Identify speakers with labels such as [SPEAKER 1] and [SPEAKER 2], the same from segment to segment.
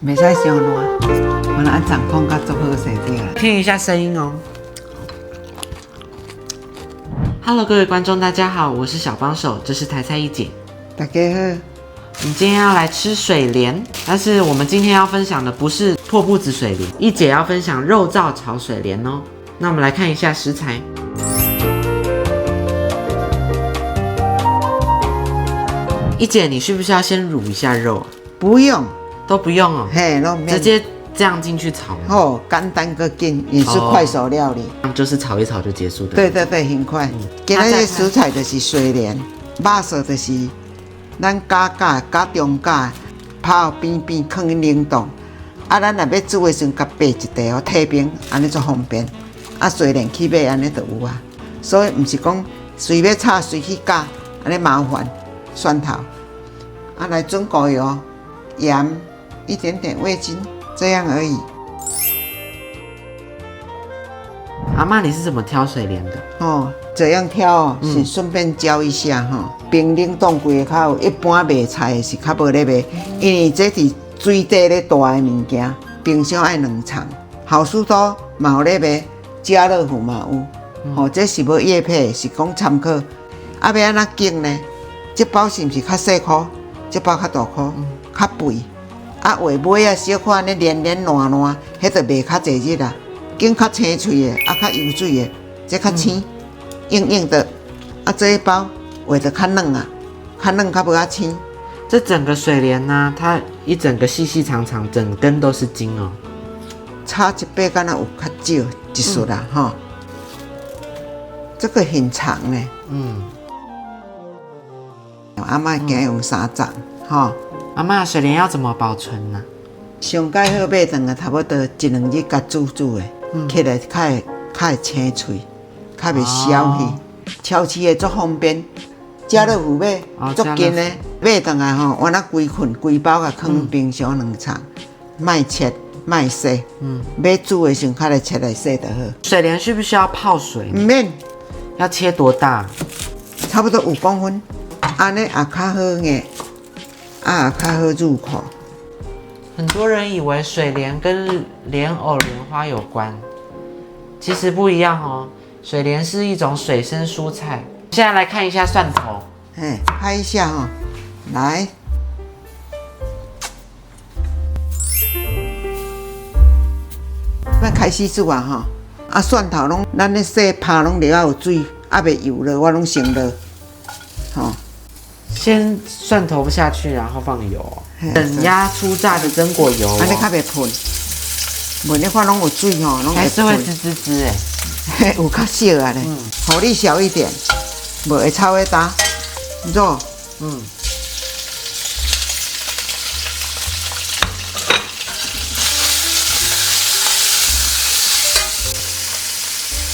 [SPEAKER 1] 袂使伤烂，我按掌控甲做好势对啦。
[SPEAKER 2] 听一下声音哦。Hello， 各位观众，大家好，我是小帮手，这是台菜一姐。
[SPEAKER 1] 大家好，
[SPEAKER 2] 我们今天要来吃水莲，但是我们今天要分享的不是破布子水莲，一姐要分享肉燥炒水莲哦。那我们来看一下食材。一姐，你需不需要先卤一下肉啊？
[SPEAKER 1] 不用，
[SPEAKER 2] 都不用哦，
[SPEAKER 1] 嘿，都
[SPEAKER 2] 直接这样进去炒吗？
[SPEAKER 1] 哦，简单个紧，也是快手料理。
[SPEAKER 2] 就是炒一炒就结束的。
[SPEAKER 1] 对对对，很快。今仔日食材就是水莲，肉色就是咱加中加，泡边边放去冷冻。啊，咱若要煮的时阵，甲备一袋哦，退冰，安尼就方便。啊，水莲去买安尼就有啊。所以毋是讲随要炒随去加，安尼麻烦。蒜头，啊，来准果油、盐，一点点味精，这样而已。
[SPEAKER 2] 阿嬷，你是怎么挑水莲的？
[SPEAKER 1] 哦，这样挑哦，是顺便教一下哈。冰冷冻柜较有，一般卖菜的是较无咧卖，因为这是水底咧大的物件，冰箱爱2层。好事多嘛有咧卖，家乐福嘛有。吼，这是无业配，是讲参考。啊，要安怎拣呢？这包是毋是较细颗？这包较大颗，较肥。啊，话尾啊小可安尼黏烂，迄就卖较济日啦。茎较青脆的，啊较油水的，这较青，硬的。啊，这一包话就较嫩啊，较嫩较无啊青。
[SPEAKER 2] 这整个水莲呢、它一整个细细长长，整根都是茎哦。
[SPEAKER 1] 差一倍敢若有较少一束啦，哈。这个很长呢。阿嬷惊用3层，吼。
[SPEAKER 2] 阿嬷，水莲要怎么保存呢？
[SPEAKER 1] 上盖好买顿啊，差不多1、2日甲煮的，起来较会青脆，较袂烧去，超市的足方便。家乐福买足紧的，买顿啊吼，我那规包甲放冰箱2层，莫切莫洗，要煮的时候较来切来洗就好。
[SPEAKER 2] 水莲需不需要泡水？
[SPEAKER 1] 唔免，
[SPEAKER 2] 要切多大？
[SPEAKER 1] 差不多5公分。安尼也较好眼，也较好入口。
[SPEAKER 2] 很多人以为水莲跟莲藕、莲花有关，其实不一样哦。水莲是一种水生蔬菜。现在来看一下蒜头，
[SPEAKER 1] 拍一下哈，来，要开始煮啊哈。啊，蒜头拢咱咧洗拍拢了有水，啊袂油了，我拢先落，吼。
[SPEAKER 2] 先蒜头下去，然后放油，等压初榨的榛果油，
[SPEAKER 1] 安尼较袂喷。闻咧看拢有水吼，拢
[SPEAKER 2] 还是会滋滋滋
[SPEAKER 1] 哎。有较少啊咧，火力小一点，无会炒会焦，肉。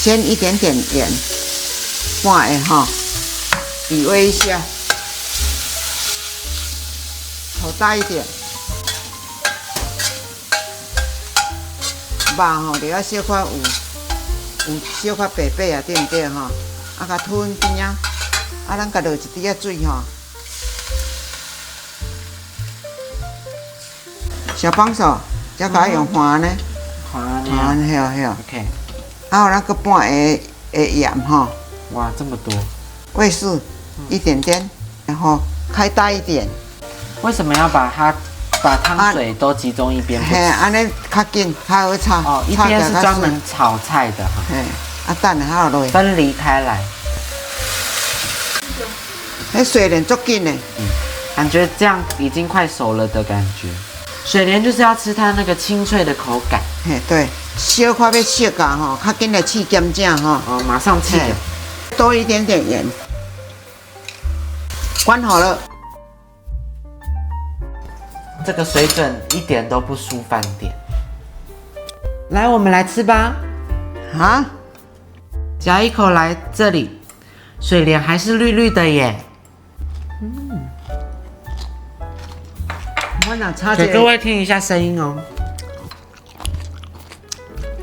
[SPEAKER 1] 先一点点盐，半个哈，比味一下。头大一点，肉吼就要小可有小可白白啊，对毋对吼？啊，甲吞边啊，啊，咱甲落一滴仔水吼。小帮手，才甲用盘呢，盘嘿。
[SPEAKER 2] OK。
[SPEAKER 1] 还有那个半个盐吼。
[SPEAKER 2] 哇，这么多。
[SPEAKER 1] 味素一点点，然后开大一点。
[SPEAKER 2] 为什么要把汤水都集中一边？
[SPEAKER 1] 嘿，安尼较紧，较好炒。
[SPEAKER 2] 哦，一边是专门炒菜的哈。
[SPEAKER 1] 嘿，啊，等下还有落。
[SPEAKER 2] 分离开来。
[SPEAKER 1] 迄水莲足紧的。
[SPEAKER 2] 感觉这样已经快熟了的感觉。水莲就是要吃它那个清脆的口感。
[SPEAKER 1] 嘿，对，小可要熟啊吼，较紧来去咸正吼。
[SPEAKER 2] 哦，马上去。
[SPEAKER 1] 多一点点盐。关好了。
[SPEAKER 2] 这个水准一点都不输饭店。来，我们来吃吧。
[SPEAKER 1] 啊，
[SPEAKER 2] 夹一口来这里，水莲还是绿绿的耶。
[SPEAKER 1] 我若炒
[SPEAKER 2] 给各位听一下声音哦。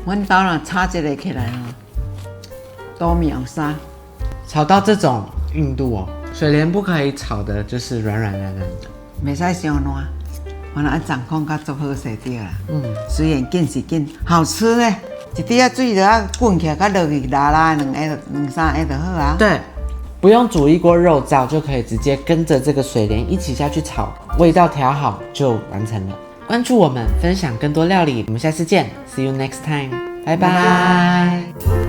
[SPEAKER 1] 阮兜若炒一个起来哦，多秒杀。
[SPEAKER 2] 炒到这种硬度哦，水莲不可以炒的就是软软的。
[SPEAKER 1] 袂使伤烂。完了啊，掌控较足好势对啦。虽然紧是紧，好吃呢。一滴啊水就啊滚起来，较落去拉拉两三下就好啊。
[SPEAKER 2] 对，不用煮一锅肉燥就可以直接跟着这个水莲一起下去炒，味道调好就完成了。关注我们，分享更多料理，我们下次见 ，See you next time，拜拜。